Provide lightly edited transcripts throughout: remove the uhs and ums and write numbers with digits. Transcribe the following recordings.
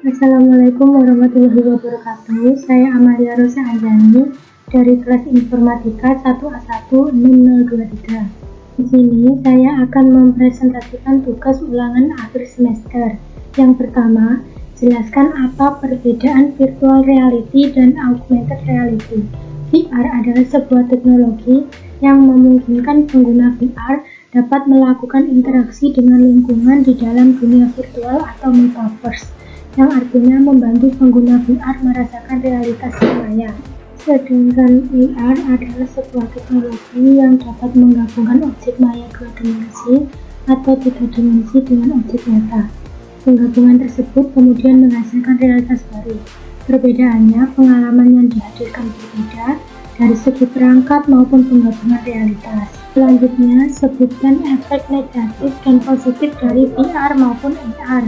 Assalamualaikum warahmatullahi wabarakatuh. Saya Amalia Rosa Anjani dari kelas Informatika 1A16023. Di sini saya akan mempresentasikan tugas ulangan akhir semester. Yang pertama, jelaskan apa perbedaan virtual reality dan augmented reality. VR adalah sebuah teknologi yang memungkinkan pengguna VR dapat melakukan interaksi dengan lingkungan di dalam dunia virtual atau metaverse, yang artinya membantu pengguna VR merasakan realitas yang maya. Sedangkan AR adalah sebuah teknologi yang dapat menggabungkan objek maya 2 dimensi atau 3 dimensi dengan objek nyata. Penggabungan tersebut kemudian menghasilkan realitas baru. Perbedaannya, pengalaman yang dihadirkan berbeda dari segi perangkat maupun penggabungan realitas. Selanjutnya, sebutkan efek negatif dan positif dari VR maupun AR.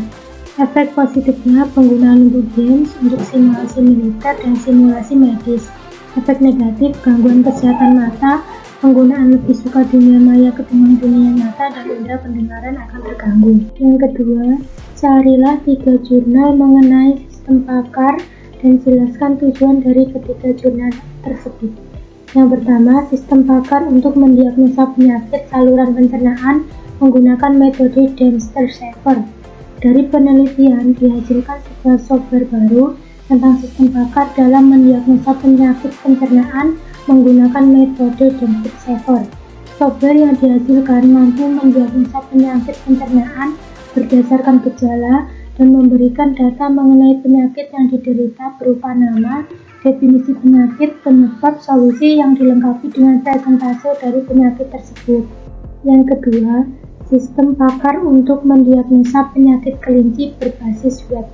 Efek positifnya penggunaan untuk games, untuk simulasi militer dan simulasi medis. Efek negatif gangguan kesehatan mata, penggunaan lebih suka dunia maya ketimbang dunia nyata dan indera pendengaran akan terganggu. Yang kedua, carilah 3 jurnal mengenai sistem pakar dan jelaskan tujuan dari ketiga jurnal tersebut. Yang pertama, sistem pakar untuk mendiagnosa penyakit saluran pencernaan menggunakan metode Dempster-Shaver. Dari penelitian dihasilkan sebuah software baru tentang sistem pakar dalam mendiagnosa penyakit pencernaan menggunakan metode Dempster-Shaver. Software yang dihasilkan mampu mendiagnosa penyakit pencernaan berdasarkan gejala dan memberikan data mengenai penyakit yang diderita berupa nama, definisi penyakit, penyebab, solusi yang dilengkapi dengan presentase dari penyakit tersebut. Yang kedua, sistem pakar untuk mendiagnosa penyakit kelinci berbasis web.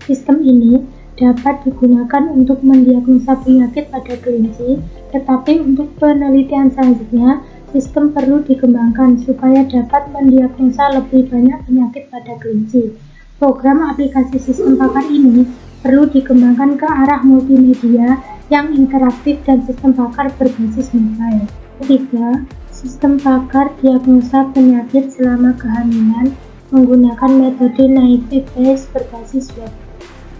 Sistem ini dapat digunakan untuk mendiagnosa penyakit pada kelinci, tetapi untuk penelitian selanjutnya, sistem perlu dikembangkan supaya dapat mendiagnosa lebih banyak penyakit pada kelinci. Program aplikasi sistem pakar ini perlu dikembangkan ke arah multimedia yang interaktif dan sistem pakar berbasis mobile. Ketiga, sistem pakar diagnosa penyakit selama kehamilan menggunakan metode naive-Bayes berbasis web.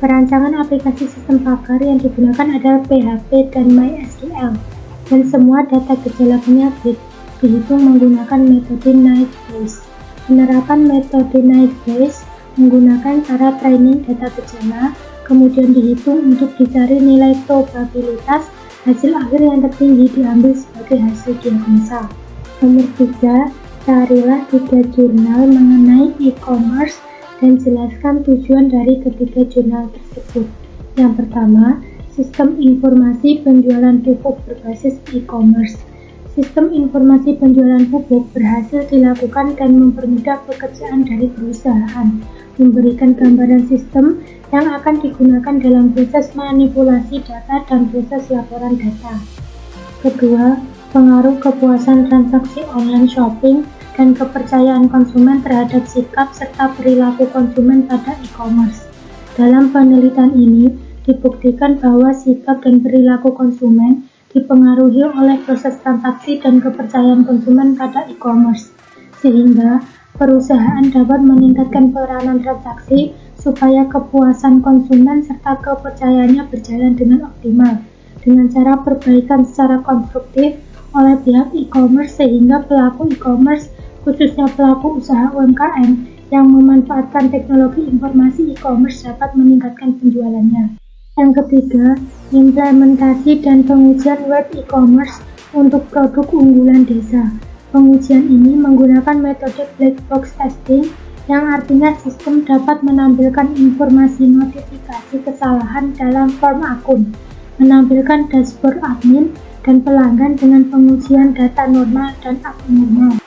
Perancangan aplikasi sistem pakar yang digunakan adalah PHP dan MySQL, dan semua data gejala penyakit dihitung menggunakan metode naive-Bayes. Penerapan metode naive-Bayes menggunakan cara training data gejala, kemudian dihitung untuk dicari nilai probabilitas hasil akhir yang tertinggi diambil sebagai hasil diagnosa. Nomor 3, carilah 3 jurnal mengenai e-commerce dan jelaskan tujuan dari ketiga jurnal tersebut. Yang pertama, sistem informasi penjualan pupuk berbasis e-commerce. Sistem informasi penjualan pupuk berhasil dilakukan dan mempermudah pekerjaan dari perusahaan, memberikan gambaran sistem yang akan digunakan dalam proses manipulasi data dan proses laporan data. Kedua, pengaruh kepuasan transaksi online shopping dan kepercayaan konsumen terhadap sikap serta perilaku konsumen pada e-commerce. Dalam penelitian ini, dibuktikan bahwa sikap dan perilaku konsumen dipengaruhi oleh proses transaksi dan kepercayaan konsumen pada e-commerce, sehingga perusahaan dapat meningkatkan peranan transaksi supaya kepuasan konsumen serta kepercayaannya berjalan dengan optimal dengan cara perbaikan secara konstruktif oleh pihak e-commerce, sehingga pelaku e-commerce, khususnya pelaku usaha UMKM yang memanfaatkan teknologi informasi e-commerce dapat meningkatkan penjualannya. Yang ketiga, implementasi dan pengujian web e-commerce untuk produk unggulan desa. Pengujian ini menggunakan metode black box testing, yang artinya sistem dapat menampilkan informasi notifikasi kesalahan dalam form akun, menampilkan dashboard admin dan pelanggan dengan pengujian data normal dan abnormal.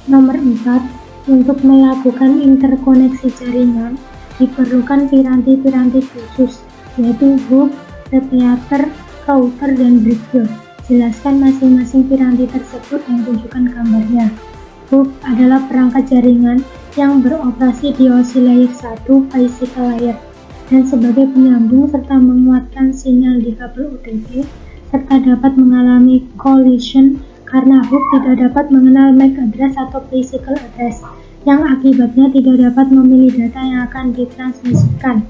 Nomor 4, untuk melakukan interkoneksi jaringan diperlukan piranti-piranti khusus, yaitu hub, repeater, router, dan breadboard. Jelaskan masing-masing piranti tersebut dan tunjukkan gambarnya. Hub adalah perangkat jaringan yang beroperasi di osi layer 1 bicycle layer dan sebagai penyambung serta menguatkan sinyal di kabel OTG, serta dapat mengalami collision karena hub tidak dapat mengenal MAC address atau physical address. yang akibatnya tidak dapat memilih data yang akan ditransmisikan.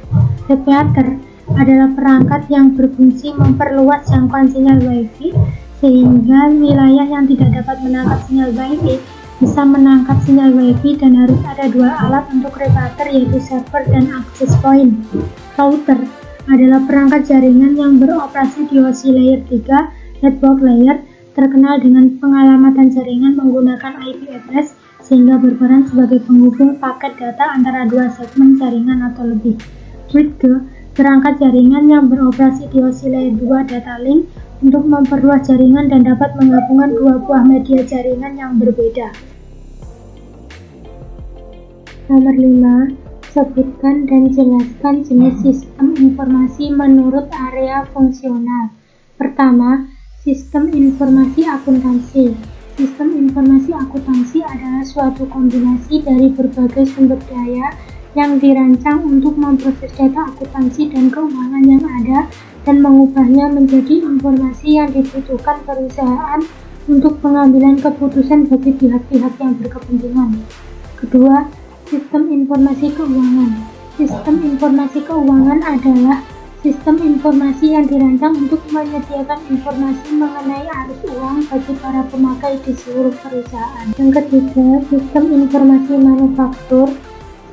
Repeater adalah perangkat yang berfungsi memperluas jangkauan sinyal Wi-Fi sehingga wilayah yang tidak dapat menangkap sinyal Wi-Fi bisa menangkap sinyal Wi-Fi, dan harus ada dua alat untuk repeater, yaitu server dan access point. Router adalah perangkat jaringan yang beroperasi di OSI layer 3 network layer, terkenal dengan pengalamatan jaringan menggunakan IP address sehingga berperan sebagai penghubung paket data antara dua segmen jaringan atau lebih. Bridge perangkat jaringan yang beroperasi di OSI layer 2 data link untuk memperluas jaringan dan dapat menggabungkan dua buah media jaringan yang berbeda. Nomor 5. Sebutkan dan jelaskan jenis sistem informasi menurut area fungsional. Pertama, sistem informasi akuntansi. Sistem informasi akuntansi adalah suatu kombinasi dari berbagai sumber daya yang dirancang untuk memproses data akuntansi dan keuangan yang ada dan mengubahnya menjadi informasi yang dibutuhkan perusahaan untuk pengambilan keputusan bagi pihak-pihak yang berkepentingan. Kedua, sistem informasi keuangan. Sistem informasi keuangan adalah sistem informasi yang dirancang untuk menyediakan informasi mengenai arus uang bagi para pemakai di seluruh perusahaan. Yang ketiga, sistem informasi manufaktur.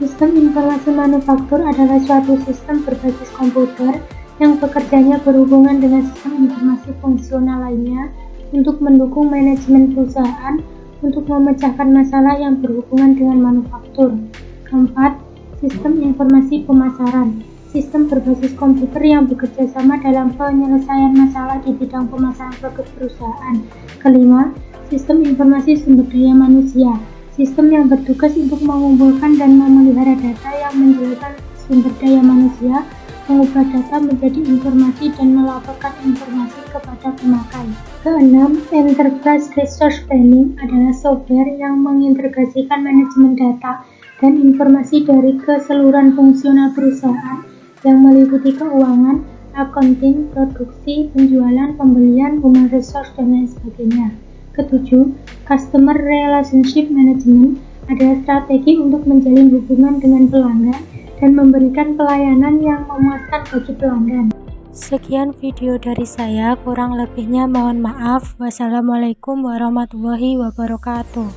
Sistem informasi manufaktur adalah suatu sistem berbasis komputer yang bekerjanya berhubungan dengan sistem informasi fungsional lainnya untuk mendukung manajemen perusahaan untuk memecahkan masalah yang berhubungan dengan manufaktur. Keempat, sistem informasi pemasaran. Sistem berbasis komputer yang bekerja sama dalam penyelesaian masalah di bidang pemasaran produk perusahaan. Kelima, sistem informasi sumber daya manusia. Sistem yang bertugas untuk mengumpulkan dan memelihara data yang menjelaskan sumber daya manusia, mengubah data menjadi informasi dan melaporkan informasi kepada pemakai. Keenam, Enterprise Resource Planning adalah software yang mengintegrasikan manajemen data dan informasi dari keseluruhan fungsional perusahaan yang meliputi keuangan, accounting, produksi, penjualan, pembelian, human resource, dan lain sebagainya. Ketujuh, Customer Relationship Management adalah strategi untuk menjalin hubungan dengan pelanggan dan memberikan pelayanan yang memuaskan bagi pelanggan. Sekian video dari saya, kurang lebihnya mohon maaf. Wassalamualaikum warahmatullahi wabarakatuh.